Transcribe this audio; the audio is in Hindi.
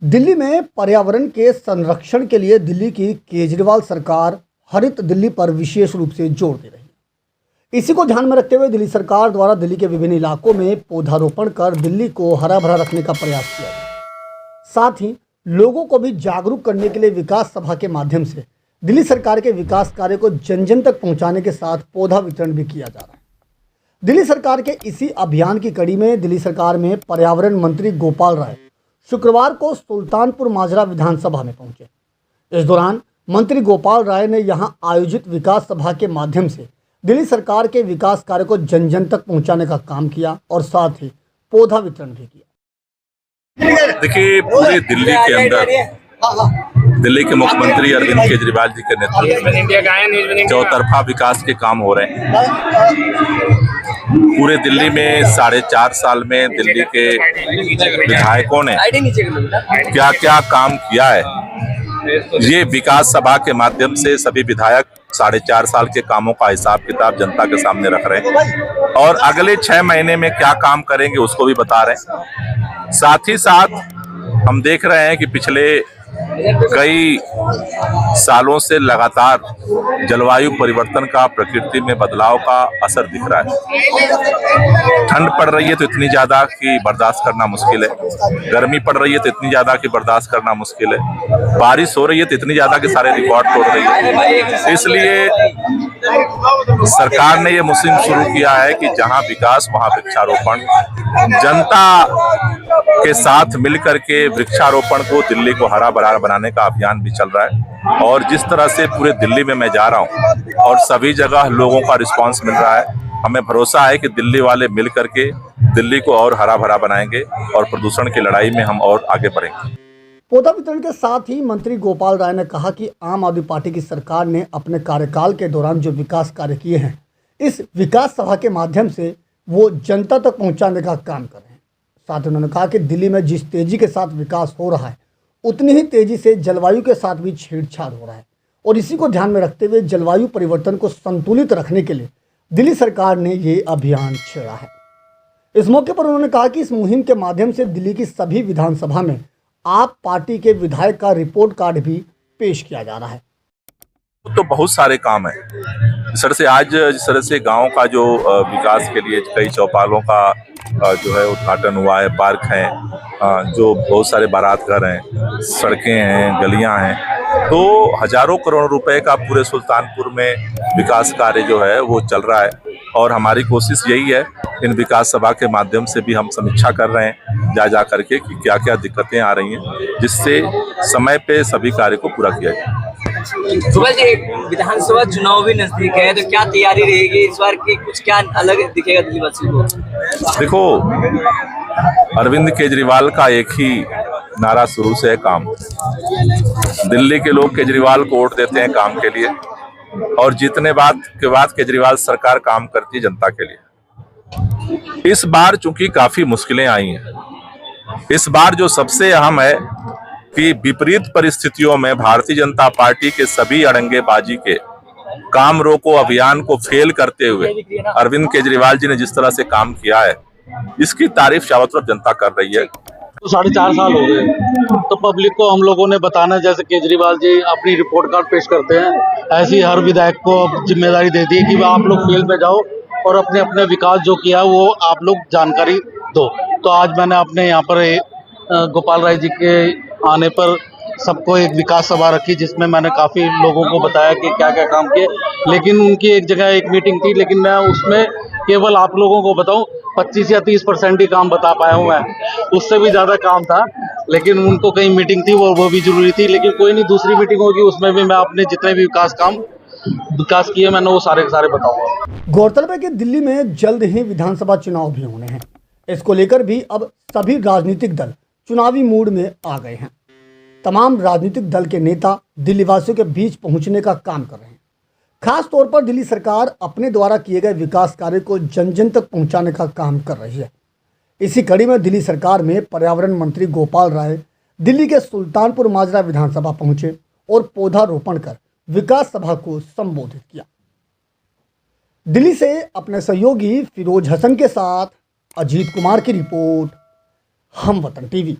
दिल्ली में पर्यावरण के संरक्षण के लिए दिल्ली की केजरीवाल सरकार हरित दिल्ली पर विशेष रूप से जोर दे रही है। इसी को ध्यान में रखते हुए दिल्ली सरकार द्वारा दिल्ली के विभिन्न इलाकों में पौधारोपण कर दिल्ली को हरा भरा रखने का प्रयास किया गया। साथ ही लोगों को भी जागरूक करने के लिए विकास सभा के माध्यम से दिल्ली सरकार के विकास कार्य को जन जन तक पहुंचाने के साथ पौधा वितरण भी किया जा रहा है। दिल्ली सरकार के इसी अभियान की कड़ी में दिल्ली सरकार में पर्यावरण मंत्री गोपाल राय शुक्रवार को सुल्तानपुर माजरा विधानसभा में पहुंचे। इस दौरान मंत्री गोपाल राय ने यहां आयोजित विकास सभा के माध्यम से दिल्ली सरकार के विकास कार्य को जन जन तक पहुंचाने का काम किया और साथ ही पौधा वितरण भी किया। देखिए, पूरे दिल्ली के अंदर दिल्ली के मुख्यमंत्री अरविंद केजरीवाल जी के नेतृत्व में चौतरफा विकास के काम हो रहे हैं। पूरे दिल्ली में 4.5 साल में दिल्ली के विधायकों ने क्या क्या काम किया है, ये विकास सभा के माध्यम से सभी विधायक 4.5 साल के कामों का हिसाब किताब जनता के सामने रख रहे हैं और अगले 6 महीने में क्या काम करेंगे उसको भी बता रहे हैं। साथ ही साथ हम देख रहे हैं कि पिछले कई सालों से लगातार जलवायु परिवर्तन का, प्रकृति में बदलाव का असर दिख रहा है। ठंड पड़ रही है तो इतनी ज्यादा कि बर्दाश्त करना मुश्किल है, गर्मी पड़ रही है तो इतनी ज्यादा कि बर्दाश्त करना मुश्किल है, बारिश हो रही है तो इतनी ज्यादा कि सारे रिकॉर्ड तोड़ रही है। इसलिए सरकार ने ये मुहिम शुरू किया है कि जहां विकास वहां वृक्षारोपण। जनता के साथ मिलकर के वृक्षारोपण को, दिल्ली को हरा भरा बनाने का अभियान भी चल रहा है और जिस तरह से पूरे दिल्ली में मैं जा रहा हूं और सभी जगह लोगों का रिस्पांस मिल रहा है, हमें भरोसा है कि दिल्ली वाले मिल करके दिल्ली को और हरा भरा बनाएंगे और प्रदूषण की लड़ाई में हम और आगे बढ़ेंगे। पौधा वितरण के साथ ही मंत्री गोपाल राय ने कहा कि आम आदमी पार्टी की सरकार ने अपने कार्यकाल के दौरान जो विकास कार्य किए हैं, इस विकास सभा के माध्यम से वो जनता तक पहुंचाने का काम कर रहे हैं। साथ ही उन्होंने कहा कि दिल्ली में जिस तेजी के साथ विकास हो रहा है, उतनी ही तेजी से जलवायु के साथ भी छेड़छाड़ हो रहा है और इसी को ध्यान में रखते हुए जलवायु परिवर्तन को संतुलित रखने के लिए दिल्ली सरकार ने ये अभियान छेड़ा है। इस मौके पर उन्होंने कहा कि इस मुहिम के माध्यम से दिल्ली की सभी विधानसभा में आप पार्टी के विधायक का रिपोर्ट कार्ड भी पेश किया जा रहा है। तो बहुत सारे काम है। जिस तरह से आज जिस तरह से गांव का जो विकास के लिए कई चौपालों का जो है उद्घाटन हुआ है, पार्क हैं, जो बहुत सारे बारात घर हैं, सड़कें हैं, गलियां हैं, तो हजारों करोड़ रुपए का पूरे सुल्तानपुर में विकास कार्य जो है वो चल रहा है और हमारी कोशिश यही है, इन विकास सभा के माध्यम से भी हम समीक्षा कर रहे हैं जा करके कि क्या क्या दिक्कतें आ रही हैं, जिससे समय पे सभी कार्य को पूरा किया जाए। सुबह जी, विधानसभा चुनाव भी नजदीक है, तो क्या तैयारी रहेगी इस बार की? कुछ क्या अलग दिखेगा दिल्ली वासियों को? देखो, अरविंद केजरीवाल का एक ही नारा शुरू से है, काम। दिल्ली के लोग केजरीवाल को वोट देते हैं काम के लिए और जीतने के बाद केजरीवाल सरकार काम करती है जनता के लिए। इस बार चूंकि काफी मुश्किलें आई हैं, इस बार जो सबसे अहम है कि विपरीत परिस्थितियों में भारतीय जनता पार्टी के सभी अड़ंगेबाजी के काम रोको अभियान को फेल करते हुए अरविंद केजरीवाल जी ने जिस तरह से काम किया है, इसकी तारीफ चारों तरफ जनता कर रही है। तो 4.5 साल हो गए, तो पब्लिक को हम लोगों ने बताना, जैसे केजरीवाल जी अपनी रिपोर्ट कार्ड पेश करते हैं, ऐसी हर विधायक को जिम्मेदारी दे दी कि आप लोग फील्ड में जाओ और अपने अपने विकास जो किया वो आप लोग जानकारी दो। तो आज मैंने अपने यहाँ पर गोपाल राय जी के आने पर सबको एक विकास सभा रखी, जिसमें मैंने काफ़ी लोगों को बताया कि क्या क्या काम किए। लेकिन उनकी एक जगह एक मीटिंग थी, लेकिन मैं उसमें केवल आप लोगों को बताऊं 25 या 30% ही काम बता पाया हूं। मैं उससे भी ज़्यादा काम था, लेकिन उनको कहीं मीटिंग थी, वो भी जरूरी थी। लेकिन कोई नहीं, दूसरी मीटिंग होगी, उसमें भी मैं अपने जितने भी विकास किए मैंने वो सारे के सारे बताऊंगा। गौरतलब है कि दिल्ली में जल्द ही विधानसभा चुनाव भी होने हैं। इसको लेकर भी अब सभी राजनीतिक दल चुनावी मूड में आ गए हैं। तमाम राजनीतिक दल के नेता दिल्ली वासियों के बीच पहुंचने का काम कर रहे हैं। खास तौर पर दिल्ली सरकार अपने द्वारा किए गए विकास कार्य को जन जन तक पहुंचाने का काम कर रही है। इसी कड़ी में दिल्ली सरकार में पर्यावरण मंत्री गोपाल राय दिल्ली के सुल्तानपुर माजरा विधानसभा पहुंचे और पौधारोपण कर विकास सभा को संबोधित किया। दिल्ली से अपने सहयोगी फिरोज हसन के साथ अजीत कुमार की रिपोर्ट, हम वतन टीवी।